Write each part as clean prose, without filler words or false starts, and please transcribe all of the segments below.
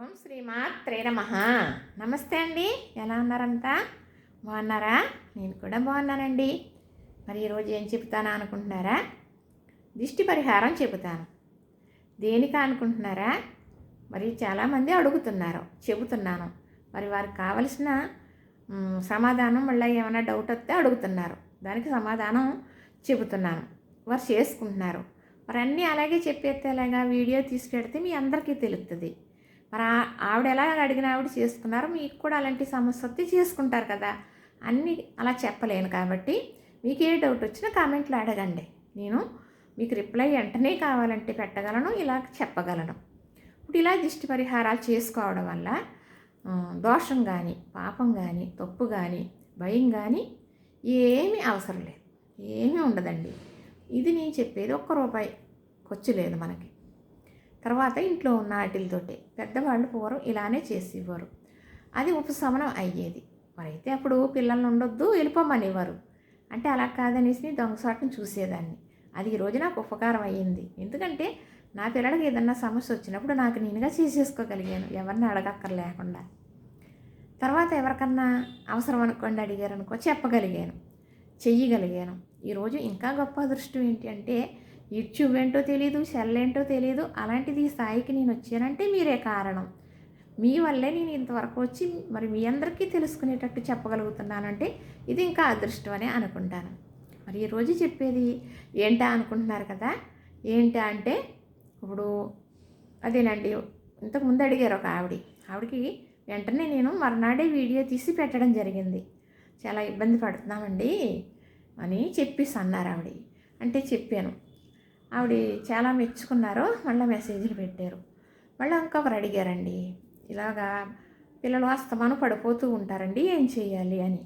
ఓం శ్రీమాత్రే నమః. నమస్తే అండి, ఎలా ఉన్నారంతా? బాగున్నారా? నేను కూడా బాగున్నానండి. మరి ఈరోజు ఏం చెబుతానా అనుకుంటున్నారా? దిష్టి పరిహారం చెబుతాను. దేనికి అనుకుంటున్నారా? మరి చాలామంది అడుగుతున్నారు, చెబుతున్నాను. మరి వారికి కావలసిన సమాధానం మళ్ళీ ఏమైనా డౌట్ వస్తే అడుగుతున్నారు, దానికి సమాధానం చెబుతున్నాను. వారు చేసుకుంటున్నారు. మరి అన్నీ అలాగే చెప్పేస్తే అలాగా వీడియో తీసి పెడితే మీ అందరికీ తెలుస్తుంది. మరి ఆవిడ ఎలా అడిగిన ఆవిడ చేసుకున్నారు, మీకు కూడా అలాంటి సమస్య వస్తే చేసుకుంటారు కదా. అన్నీ అలా చెప్పలేను కాబట్టి మీకు ఏ డౌట్ వచ్చినా కామెంట్లో అడగండి. నేను మీకు రిప్లై వెంటనే కావాలంటే పెట్టగలను, ఇలా చెప్పగలను. ఇప్పుడు ఇలా దిష్టి పరిహారాలు చేసుకోవడం వల్ల దోషం కానీ, పాపం కానీ, తప్పు కానీ, భయం కానీ ఏమీ అవసరం లేదు, ఏమీ ఉండదండి. ఇది నేను చెప్పేది ₹1 ఖర్చు లేదు మనకి. తర్వాత ఇంట్లో ఉన్న వాటితోటే పెద్దవాళ్ళు పూర్వం ఇలానే చేసేవారు, అది ఉపశమనం అయ్యేది. మరైతే అప్పుడు పిల్లల్ని ఉండొద్దు వెళ్ళిపోమనేవారు, అంటే అలా కాదనేసి దొంగసాటును చూసేదాన్ని. అది ఈరోజు నాకు ఉపకారం అయ్యింది. ఎందుకంటే నా పిల్లలకి ఏదన్నా సమస్య వచ్చినప్పుడు నాకు నేనుగా చేసేసుకోగలిగాను, ఎవరిని అడగక్కర్లేకుండా. తర్వాత ఎవరికన్నా అవసరం అనుకోండి, అడిగారనుకో చెప్పగలిగాను, చెయ్యగలిగాను. ఈరోజు ఇంకా గొప్ప అదృష్టం ఏంటి అంటే యూట్యూబ్ ఏంటో తెలియదు, సెల్ ఏంటో తెలియదు, అలాంటిది ఈ స్థాయికి నేను వచ్చానంటే మీరే కారణం. మీ వల్లే నేను ఇంతవరకు వచ్చి మరి మీ అందరికీ తెలుసుకునేటట్టు చెప్పగలుగుతున్నానంటే ఇది ఇంకా అదృష్టం అనే అనుకుంటాను. మరి ఈరోజు చెప్పేది ఏంటా అనుకుంటున్నారు కదా. ఏంటా అంటే ఇప్పుడు అదేనండి, ఇంతకుముందు అడిగారు ఒక ఆవిడకి వెంటనే నేను మర్నాడే వీడియో తీసి పెట్టడం జరిగింది. చాలా ఇబ్బంది పడుతున్నామండి అని చెప్పేసి అన్నారు ఆవిడ. అంటే చెప్పాను, ఆవిడ చాలా మెచ్చుకున్నారు, మళ్ళీ మెసేజ్లు పెట్టారు. మళ్ళీ ఇంకొకరు అడిగారండి, ఇలాగా పిల్లలు అస్తమానం పడిపోతూ ఉంటారండి, ఏం చేయాలి అని.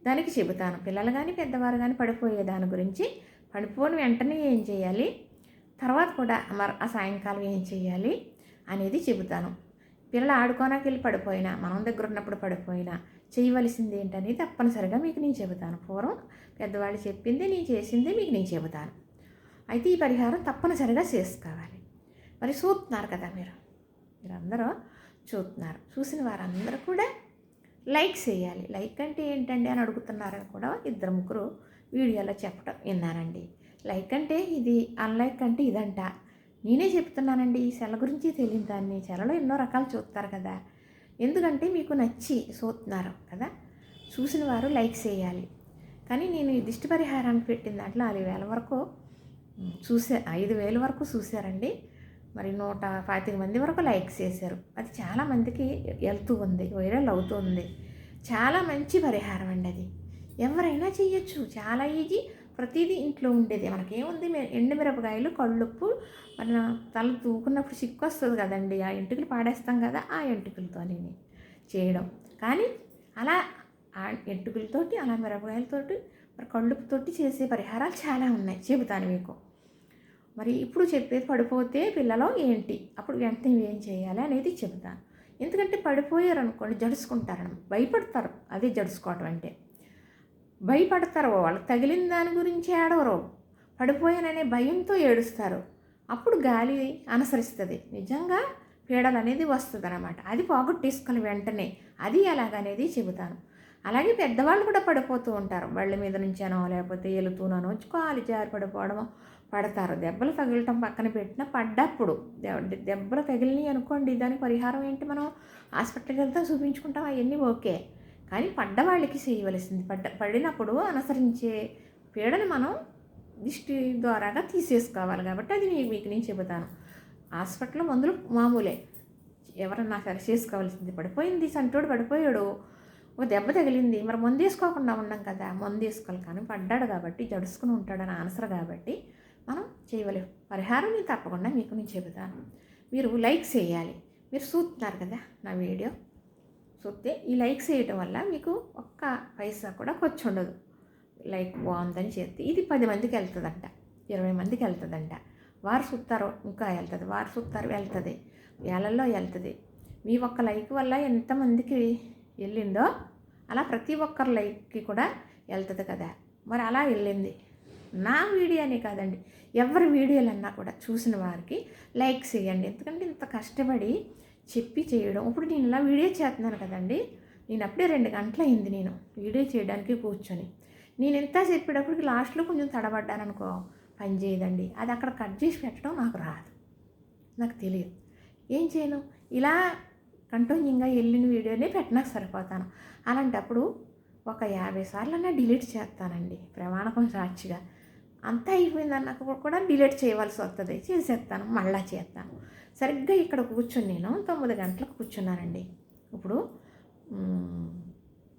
దానికి చెబుతాను. పిల్లలు కానీ పెద్దవారు కానీ పడిపోయే దాని గురించి, పడిపోని వెంటనే ఏం చేయాలి, తర్వాత కూడా ఆ సాయంకాలం ఏం చేయాలి అనేది చెబుతాను. పిల్లలు ఆడుకోనాకి వెళ్ళి పడిపోయినా, మనం దగ్గర ఉన్నప్పుడు పడిపోయినా చేయవలసింది ఏంటనేది తప్పనిసరిగా మీకు నేను చెబుతాను. పూర్వం పెద్దవాళ్ళు చెప్పింది నేను చేసింది మీకు నేను చెబుతాను. అయితే ఈ పరిహారం తప్పనిసరిగా చేసుకోవాలి. మరి చూస్తున్నారు కదా, మీరందరూ చూస్తున్నారు. చూసిన వారందరూ కూడా లైక్ చేయాలి. లైక్ అంటే ఏంటండి అని అడుగుతున్నారని కూడా 2-3 వీడియోలో చెప్పడం విన్నానండి. లైక్ అంటే ఇది, అన్లైక్ అంటే ఇదంట. నేనే చెప్తున్నానండి, ఈ సెల గురించి తెలియని దాన్ని. సెలలో ఎన్నో రకాలు చూస్తారు కదా, ఎందుకంటే మీకు నచ్చి చూస్తున్నారు కదా. చూసిన వారు లైక్ చేయాలి. కానీ నేను ఈ దిష్టి పరిహారాన్ని పెట్టిన దాంట్లో 4,000 వరకు 5,000 వరకు చూశారండి. మరి 125 మంది వరకు లైక్స్ చేశారు. అది చాలామందికి వెళ్తూ ఉంది, వైరల్ అవుతూ ఉంది. చాలా మంచి పరిహారం అండి అది. ఎవరైనా చేయొచ్చు, చాలా ఈజీ. ప్రతిదీ ఇంట్లో ఉండేది. మనకేముంది, ఎండుమిరపకాయలు, కళ్ళుప్పు, మన తల తూకున్నప్పుడు సిక్కు వస్తుంది కదండి, ఆ ఎంటుకలు పాడేస్తాం కదా, ఆ ఎంటుకలతో చేయడం. కానీ అలా ఆ ఎంటుకలతోటి, అలా మిరపకాయలతోటి, మరి కళ్ళుప్పుతోటి చేసే పరిహారాలు చాలా ఉన్నాయి, చెబుతాను మీకు. మరి ఇప్పుడు చెప్పేది పడిపోతే పిల్లలు ఏంటి, అప్పుడు వెంటనే ఏం చేయాలి అనేది చెబుతాను. ఎందుకంటే పడిపోయారు అనుకోండి, జడుచుకుంటారని భయపడతారు. అదే జడుచుకోవటం అంటే భయపడతారు. వాళ్ళకి తగిలిన దాని గురించి ఏడవరు, పడిపోయాననే భయంతో ఏడుస్తారు. అప్పుడు గాలి అనుసరిస్తుంది, నిజంగా పీడలు అనేది వస్తుంది అన్నమాట. అది పోగొట్టేసుకొని వెంటనే అది ఎలాగనేది చెబుతాను. అలాగే పెద్దవాళ్ళు కూడా పడిపోతూ ఉంటారు, బళ్ళ మీద నుంచానో లేకపోతే వెళుతూనో కాలు జారి పడిపోవడమో పడతారు. దెబ్బలు తగలటం పక్కన పెట్టినా పడ్డప్పుడు దెబ్బలు తగిలినాయి అనుకోండి, దానికి పరిహారం ఏంటి, మనం హాస్పిటల్కి వెళ్తే చూపించుకుంటాం, అవన్నీ ఓకే. కానీ పడ్డవాళ్ళకి చేయవలసింది, పడినప్పుడు అనుసరించే పీడను మనం దిష్టి ద్వారాగా తీసేసుకోవాలి. కాబట్టి అది మీకు నేను చెబుతాను. హాస్పిటల్లో మందులు మామూలే, ఎవరన్నా సరి చేసుకోవాల్సింది. పడిపోయింది, సంటోడు పడిపోయాడు, ఒక దెబ్బ తగిలింది, మరి మందు వేసుకోకుండా ఉన్నాం కదా, మందు వేసుకోవాలి. కానీ పడ్డాడు కాబట్టి జడుచుకుని ఉంటాడని ఆన్సర్ కాబట్టి మనం చేయవలేము. పరిహారం నేను తప్పకుండా మీకు నేను చెబుతాను. మీరు లైక్ చేయాలి. మీరు చూస్తున్నారు కదా నా వీడియో, చూస్తే ఈ లైక్స్ చేయటం వల్ల మీకు ఒక్క పైసా కూడా ఖర్చు ఉండదు. లైక్ బాగుందని చేస్తే ఇది 10 మందికి వెళ్తుందంట, 20 మందికి వెళ్తుందంట. వారు చూస్తారు ఇంకా వెళ్తుంది, వారు చూస్తారు వెళ్తుంది, వేలల్లో వెళ్తుంది. మీ ఒక్క లైక్ వల్ల ఎంతమందికి వెళ్ళిందో అలా ప్రతి ఒక్కరి లైక్కి కూడా వెళ్తుంది కదా. మరి అలా వెళ్ళింది. నా వీడియోనే కాదండి, ఎవరి వీడియోలన్నా కూడా చూసిన వారికి లైక్ చేయండి. ఎందుకంటే ఇంత కష్టపడి చెప్పి చేయడం. ఇప్పుడు నేను ఇలా వీడియో చేస్తున్నాను కదండి, నేను అప్పుడే 2 గంటలు అయింది నేను వీడియో చేయడానికి కూర్చొని. నేను ఎంత చెప్పేటప్పటికి లాస్ట్లో కొంచెం తడబడ్డాననుకో పని చేయదండి. అది అక్కడ కట్ చేసి పెట్టడం నాకు రాదు, నాకు తెలియదు. ఏం చేయను, ఇలా కంటిన్యూగా వెళ్ళిన వీడియోనే పెట్టడానికి సరిపోతాను. అలాంటప్పుడు ఒక 50 సార్లన్నా డిలీట్ చేస్తానండి, ప్రమాణకం సాక్షిగా. అంతా అయిపోయిందన్నాక కూడా డిలీట్ చేయవలసి వస్తుంది, చేసేస్తాను, మళ్ళా చేస్తాను. సరిగ్గా ఇక్కడ కూర్చొని నేను 9 గంటలకు కూర్చున్నానండి. ఇప్పుడు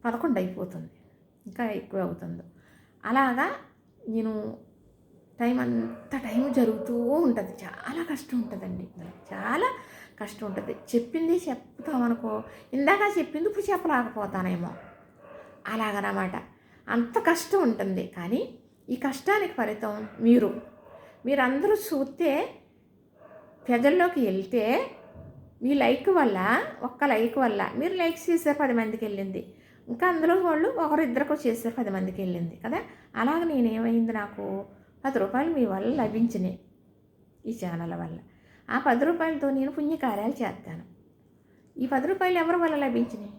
11 అయిపోతుంది, ఇంకా ఎక్కువ అవుతుంది. అలాగా నేను టైం జరుగుతూ ఉంటుంది. చాలా కష్టం ఉంటుందండి, చాలా కష్టం ఉంటుంది. చెప్పింది చెప్తామనుకో, ఇందాక చెప్పింది ఇప్పుడు చెప్పలేకపోతానేమో, అలాగనమాట. అంత కష్టం ఉంటుంది. కానీ ఈ కష్టానికి ఫలితం మీరందరూ చూస్తే, ప్రజల్లోకి వెళ్తే, మీ లైక్ వల్ల, ఒక్క లైక్ వల్ల మీరు లైక్ చేశారు 10 మందికి వెళ్ళింది. ఇంకా అందులో వాళ్ళు ఒకరిద్దరికి చేశారు 10 మందికి వెళ్ళింది కదా. అలాగ నేనేమైంది, నాకు 10 రూపాయలు మీ వల్ల లభించినాయి ఈ ఛానల్ వల్ల. ఆ 10 రూపాయలతో నేను పుణ్యకార్యాలు చేస్తాను. ఈ 10 రూపాయలు ఎవరి వల్ల లభించినాయి?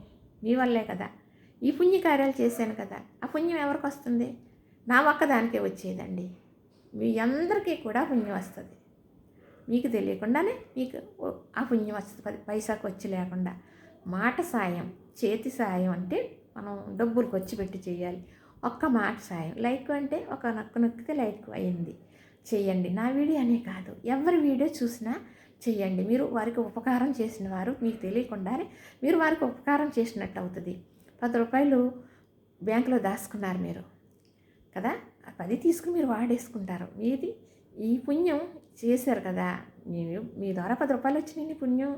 మీ వల్లే కదా. ఈ పుణ్యకార్యాలు చేశాను కదా, ఆ పుణ్యం ఎవరికి వస్తుంది? నా ఒక్కదానికే వచ్చేదండి. మీ అందరికీ కూడా పుణ్యం వస్తుంది. మీకు తెలియకుండానే మీకు ఆ పుణ్యం వస్తుంది, 10 పైసాకు వచ్చి లేకుండా. మాట సాయం, చేతి సాయం అంటే మనం డబ్బులు ఖర్చు పెట్టి చేయాలి. ఒక్క మాట సాయం, లైక్ అంటే ఒక నొక్కితే లైక్ అయింది, చెయ్యండి. నా వీడియో అనే కాదు, ఎవరి వీడియో చూసినా చెయ్యండి. మీరు వారికి ఉపకారం చేసిన వారు, మీకు తెలియకుండానే మీరు వారికి ఉపకారం చేసినట్టు అవుతుంది. 10 రూపాయలు బ్యాంకులో దాచుకున్నారు మీరు కదా, 10 తీసుకుని మీరు వాడేసుకుంటారు. మీది ఈ పుణ్యం చేశారు కదా, నేను మీ ద్వారా 10 రూపాయలు వచ్చి నేను పుణ్యం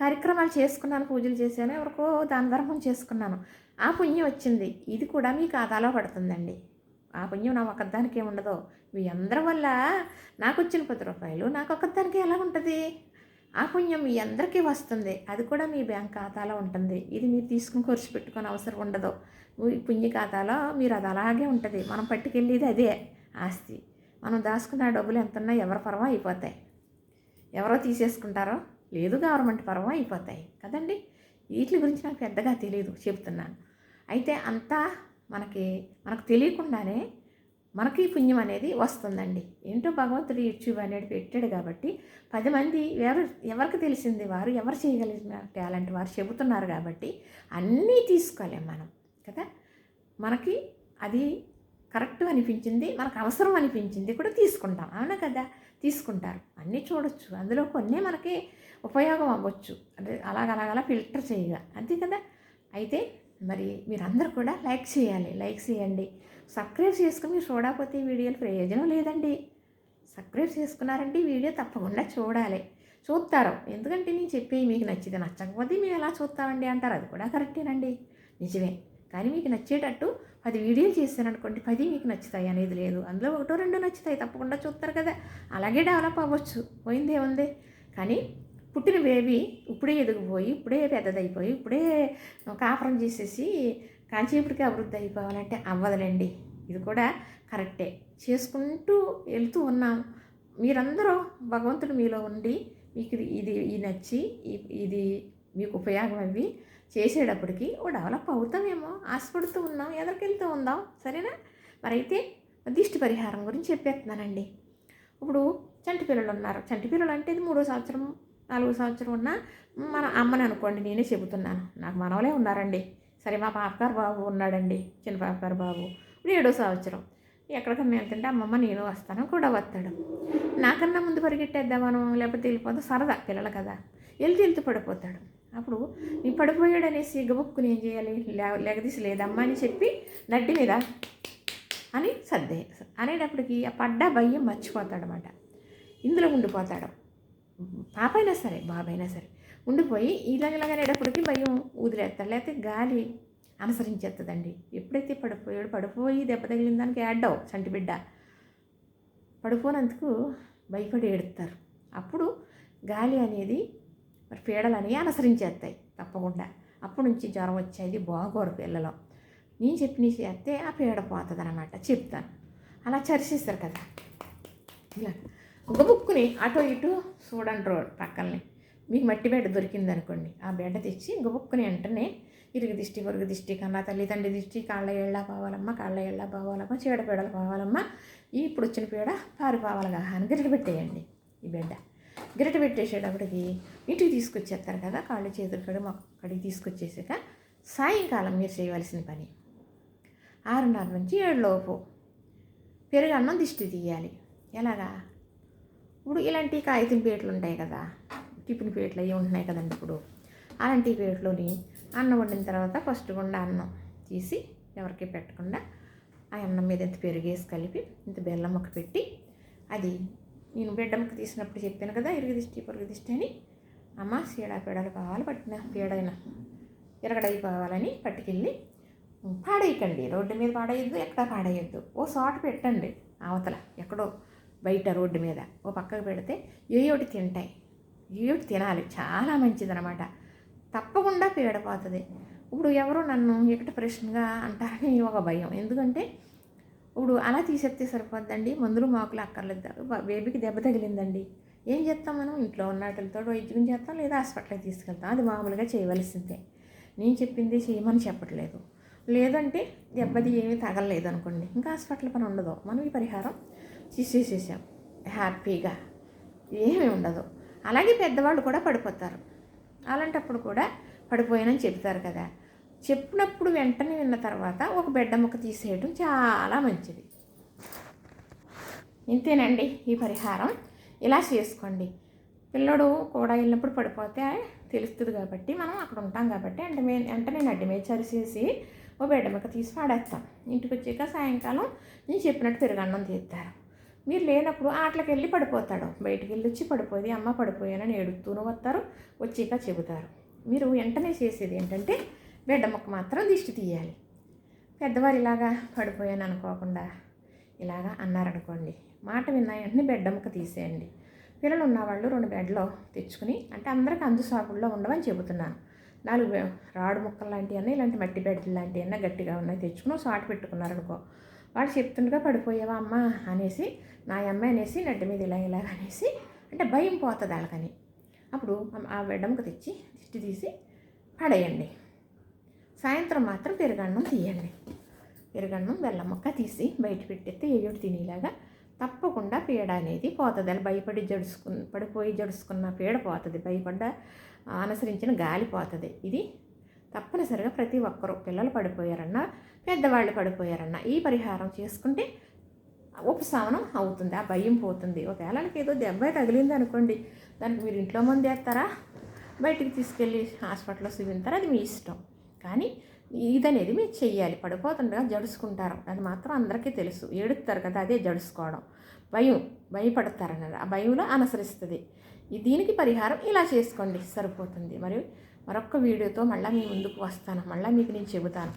కార్యక్రమాలు చేసుకున్నాను, పూజలు చేశాను, ఎవరికో దాన ధర్మం చేసుకున్నాను, ఆ పుణ్యం వచ్చింది. ఇది కూడా మీ ఖాతాలో పడుతుందండి. ఆ పుణ్యం నా ఒక్కదానికే ఉండదు, మీ అందరి వల్ల నాకు వచ్చిన 10 రూపాయలు నాకు ఒక్కదానికి ఎలా ఉంటుంది? ఆ పుణ్యం మీ అందరికీ వస్తుంది, అది కూడా మీ బ్యాంక్ ఖాతాలో ఉంటుంది. ఇది మీరు తీసుకుని ఖర్చు పెట్టుకొని అవసరం ఉండదు. మీ పుణ్య ఖాతాలో మీరు అది అలాగే ఉంటుంది. మనం పట్టుకెళ్ళేది అదే ఆస్తి. మనం దాచుకున్న డబ్బులు ఎంతన్నా ఎవరి పరమో అయిపోతాయి, ఎవరో తీసేసుకుంటారో లేదు, గవర్నమెంట్ పరమో అయిపోతాయి కదండి. వీటి గురించి నాకు పెద్దగా తెలియదు, చెప్తున్నాను. అయితే అంతా మనకు తెలియకుండానే మనకి పుణ్యం అనేది వస్తుందండి. ఏంటో భగవంతుడు యూట్యూబ్ అనేది పెట్టాడు కాబట్టి 10 మంది ఎవరికి తెలిసింది వారు, ఎవరు చేయగలిగిన టాలెంట్ వారు చెబుతున్నారు కాబట్టి అన్నీ తీసుకోలేం మనం కదా. మనకి అది కరెక్ట్ అనిపించింది, మనకు అవసరం అనిపించింది కూడా తీసుకుంటాం, అవునా కదా. తీసుకుంటారు, అన్నీ చూడొచ్చు, అందులో కొన్ని మనకి ఉపయోగం అవ్వచ్చు. అంటే అలాగలా ఫిల్టర్ చేయగా, అంతే కదా. అయితే మరి మీరందరూ కూడా లైక్ చేయండి. సబ్స్క్రైబ్ చేసుకుని మీరు చూడకపోతే వీడియోలు ప్రయోజనం లేదండి. సబ్స్క్రైబ్ చేసుకున్నారంటే వీడియో తప్పకుండా చూస్తారు. ఎందుకంటే నేను చెప్పేవి మీకు నచ్చితే, నచ్చకపోతే మేము ఎలా చూస్తామండి అంటారు, అది కూడా కరెక్టేనండి, నిజమే. కానీ మీకు నచ్చేటట్టు 10 వీడియోలు చేశారనుకోండి, 10 మీకు నచ్చుతాయి అనేది లేదు, అందులో 1-2 నచ్చుతాయి, తప్పకుండా చూస్తారు కదా. అలాగే డెవలప్ అవ్వచ్చు, పోయిందే ఉంది. కానీ పుట్టిన బేబీ ఇప్పుడే ఎదిగిపోయి, ఇప్పుడే పెద్దదైపోయి, ఇప్పుడే కాపురం చేసేసి కాంచేపటికి అభివృద్ధి అయిపోవాలంటే అవ్వదులేండి. ఇది కూడా కరెక్టే, చేసుకుంటూ వెళ్తూ ఉన్నాం. మీరందరూ భగవంతుడు మీలో ఉండి మీకు ఇది నచ్చి ఇది మీకు ఉపయోగం అవి చేసేటప్పటికి డెవలప్ అవుతామేమో ఆశపడుతూ ఉన్నాం, ఎదురుకెళ్తూ ఉందాం, సరేనా. మరైతే దిష్టి పరిహారం గురించి చెప్పేస్తున్నానండి. ఇప్పుడు చంటి పిల్లలు ఉన్నారు, చంటి పిల్లలు అంటే ఇది 3వ సంవత్సరం 4వ సంవత్సరం ఉన్న మన అమ్మని అనుకోండి, నేనే చెబుతున్నాను, నాకు మనవలే ఉన్నారండి. సరే, మా పాపగారు బాబు ఉన్నాడండి, చిన్న పాపగారు బాబు, ఇప్పుడు 7వ సంవత్సరం. ఎక్కడికన్నా వెళ్తుంటే అమ్మమ్మ నేను వస్తాను కూడా వస్తాడు. నాకన్నా ముందు పరిగెట్టేద్దామను, లేకపోతే వెళ్ళిపోతాం, సరదా పిల్లలు కదా, వెళ్తూ పడిపోతాడు. అప్పుడు నీ పడిపోయాడు అనేసి గబుక్కుని ఏం చేయాలి, లెగదీసి లేదమ్మా అని చెప్పి నడ్డి మీద అని అనేటప్పటికి ఆ పడ్డ భయం మర్చిపోతాడనమాట. ఇందులో ఉండిపోతాడు, పాప అయినా సరే బాబైనా సరే ఉండిపోయి ఇలాగనేటప్పటికి భయం ఊదిలేస్తాడు, లేకపోతే గాలి అనుసరించేస్తుందండి. ఎప్పుడైతే పడిపోయి దెబ్బ తగిలిన దానికి యాడ్డావు చంటి బిడ్డ పడిపోయినందుకు భయపడి ఏడుస్తారు. అప్పుడు గాలి అనేది మరి పీడలని అనుసరించేస్తాయి తప్పకుండా. అప్పటి నుంచి జ్వరం వచ్చేది బాగోరు పిల్లలు. నేను చెప్పి చేస్తే ఆ పీడ పోతుంది అనమాట, చెప్తాను. అలా చరిసిస్తారు కదా, ఇలా ఒక బుక్కుని అటో ఇటు చూడండి రోడ్ పక్కల్ని, మీకు మట్టి బెడ్డ దొరికిందనుకోండి, ఆ బెడ్డ తెచ్చి గబుక్కుని వెంటనే ఇరుగు దిష్టి పొరుగు దిష్టి కన్నా తల్లి తండ్రి దిష్టి కాళ్ళ ఏళ్ళ పోవాలమ్మ, కాళ్ళ ఏళ్ళ పోవాలమ్మ, చీడపీడలు పోవాలమ్మ, ఇప్పుడు వచ్చిన పీడ పారిపోవాలిగా అని గిరట పెట్టేయండి. ఈ బిడ్డ గిరట పెట్టేసేటప్పటికి ఇంటికి తీసుకొచ్చేస్తారు కదా, కాళ్ళు చేతులు కడిగి తీసుకొచ్చేసాక సాయంకాలం మీరు చేయవలసిన పని 6:30 నుంచి 7 లోపు పెరుగన్నం దిష్టి తీయాలి. ఎలాగా? ఇప్పుడు ఇలాంటి కాగితం పీటలు ఉంటాయి కదా, టిఫిన్ పీటలు అవి ఉంటున్నాయి కదండి. ఇప్పుడు అలాంటి పీటలోని అన్నం వండిన తర్వాత ఫస్ట్ గుండా అన్నం తీసి ఎవరికి పెట్టకుండా ఆ అన్నం మీద ఇంత పెరుగేసి కలిపి ఇంత బెల్లం ముక్క పెట్టి, అది నేను బిడ్డ ముక్క తీసినప్పుడు చెప్పాను కదా, ఇరుగు దిష్టి పొరుగు దిష్టి అని, అమ్మ పీడలు కావాలి, పట్టిన పీడైన ఇరగడైపోవాలని పట్టుకెళ్ళి పాడేయకండి. రోడ్డు మీద పాడేయద్దు, ఎక్కడ పాడేయద్దు. ఓ చోట పెట్టండి, అవతల ఎక్కడో బయట రోడ్డు మీద ఓ పక్కకు పెడితే ఏయోటి తింటాయి, ఏయోటి తినాలి, చాలా మంచిదనమాట. తప్పకుండా పీడపోతుంది. ఇప్పుడు ఎవరు నన్ను ఎక్కడ ప్రశ్నగా అంటారని ఒక భయం. ఎందుకంటే ఇప్పుడు అలా తీసేస్తే సరిపోద్దండి, మందులు మాకులు అక్కర్లేదు. బేబీకి దెబ్బ తగిలిందండి, ఏం చేస్తాం మనం? ఇంట్లో ఉన్న వాటితో వైద్యం చేస్తాం, లేదా హాస్పిటల్కి తీసుకెళ్తాం. అది మామూలుగా చేయవలసిందే. నేను చెప్పింది చేయమని చెప్పట్లేదు. లేదంటే దెబ్బది ఏమీ తగలలేదు అనుకోండి, ఇంకా హాస్పిటల్ పని ఉండదు. మనం ఈ పరిహారం చేసేసాం హ్యాపీగా, ఏమీ ఉండదు. అలాగే పెద్దవాళ్ళు కూడా పడిపోతారు. అలాంటప్పుడు కూడా పడిపోయానని చెప్తారు కదా, చెప్పినప్పుడు వెంటనే విన్న తర్వాత ఒక బిడ్డ ముక్క తీసేయడం చాలా మంచిది. ఇంతేనండి ఈ పరిహారం. ఇలా చేసుకోండి. పిల్లడు కూడా వెళ్ళినప్పుడు పడిపోతే తెలుస్తుంది కాబట్టి, మనం అక్కడ ఉంటాం కాబట్టి వెంటనే నడ్డి మీద చరిసేసి ఓ బిడ్డ ముక్క తీసి పాడేస్తాం. ఇంటికి వచ్చాక సాయంకాలం నేను చెప్పినట్టు పెరుగన్నం తీస్తారు. మీరు లేనప్పుడు ఆటలకు వెళ్ళి పడిపోతాడు, బయటికి వెళ్ళి వచ్చి పడిపోయి అమ్మ పడిపోయానని ఏడుస్తూనే వస్తారు, వచ్చాక చెబుతారు. మీరు వెంటనే చేసేది ఏంటంటే బిడ్డ ముక్క మాత్రం దిష్టి తీయాలి. పెద్దవారు ఇలాగా పడిపోయాను అనుకోకుండా ఇలాగా అన్నారనుకోండి, మాట విన్న వెంటనే బిడ్డ ముక్క తీసేయండి. పిల్లలు ఉన్నవాళ్ళు 2 బెడ్లో తెచ్చుకుని, అంటే అందరికీ అందు సాకుల్లో ఉండవని చెబుతున్నాను, 4 రాడు ముక్కలు లాంటివి అన్నీ, ఇలాంటి మట్టి బెడ్లు లాంటివి అన్నీ గట్టిగా ఉన్నాయి తెచ్చుకుని సాటు పెట్టుకున్నారనుకో, వాడు చెప్తుండగా పడిపోయావా అమ్మ అనేసి, నా అమ్మ అనేసి నడ్డి మీద ఇలా అనేసి, అంటే భయం పోతుంది వాళ్ళకని. అప్పుడు ఆ బిడ్డముక తెచ్చి దిష్టి తీసి పడేయండి. సాయంత్రం మాత్రం పెరుగన్నం తీయండి. పెరుగన్నం బెల్లం ముక్క తీసి బయట పెట్టేస్తే ఏయోటి తినేలాగా తప్పకుండా పీడ అనేది పోతుంది. అలా పడిపోయి జడుసుకున్న పీడ పోతుంది, భయపడ్డ అనుసరించిన గాలి పోతుంది. ఇది తప్పనిసరిగా ప్రతి ఒక్కరూ, పిల్లలు పడిపోయారన్నా పెద్దవాళ్ళు పడిపోయారన్నా ఈ పరిహారం చేసుకుంటే ఉపశమనం అవుతుంది, ఆ భయం పోతుంది. ఒకవేళ ఏదో దెబ్బ తగిలింది అనుకోండి, దానికి మీరు ఇంట్లో మందు వేస్తారా, బయటికి తీసుకెళ్ళి హాస్పిటల్లో చూపించారా, అది మీ ఇష్టం. కానీ ఇదనేది మీరు చెయ్యాలి. పడిపోతుండగా జడుచుకుంటారు, అది మాత్రం అందరికీ తెలుసు. ఏడుస్తారు కదా, అదే జడుచుకోవడం. భయపడతారన్నది, ఆ భయంలో అనుసరిస్తుంది. దీనికి పరిహారం ఇలా చేసుకోండి, సరిపోతుంది. మరియు మరొక వీడియోతో మళ్ళీ మీ ముందుకు వస్తాను. మళ్ళీ మీకు నేను చెబుతాను.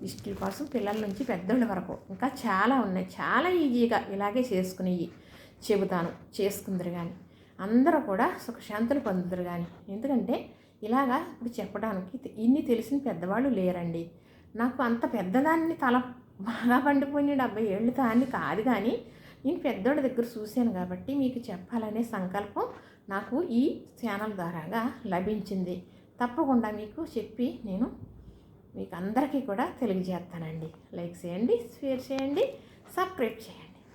దిష్టి కోసం పిల్లల నుంచి పెద్దోళ్ళ వరకు ఇంకా చాలా ఉన్నాయి. చాలా ఈజీగా ఇలాగే చేసుకునేవి చెబుతాను. చేసుకుందరు కానీ అందరూ కూడా సుఖశాంతులు పొందుతారు కానీ. ఎందుకంటే ఇలాగా ఇప్పుడు చెప్పడానికి ఇన్ని తెలిసిన పెద్దవాళ్ళు లేరండి. నాకు అంత పెద్దదాన్ని తల బాగా పండిపోయిన 70 ఏళ్ళు దాన్ని కాదు, కానీ నేను పెద్దోళ్ళ దగ్గర చూశాను కాబట్టి మీకు చెప్పాలనే సంకల్పం నాకు ఈ ఛానల్ ద్వారాగా లభించింది. తప్పకుండా మీకు చెప్పి నేను మీకు అందరికీ కూడా తెలియజేస్తానండి. లైక్ చేయండి, షేర్ చేయండి, సబ్స్క్రైబ్ చేయండి.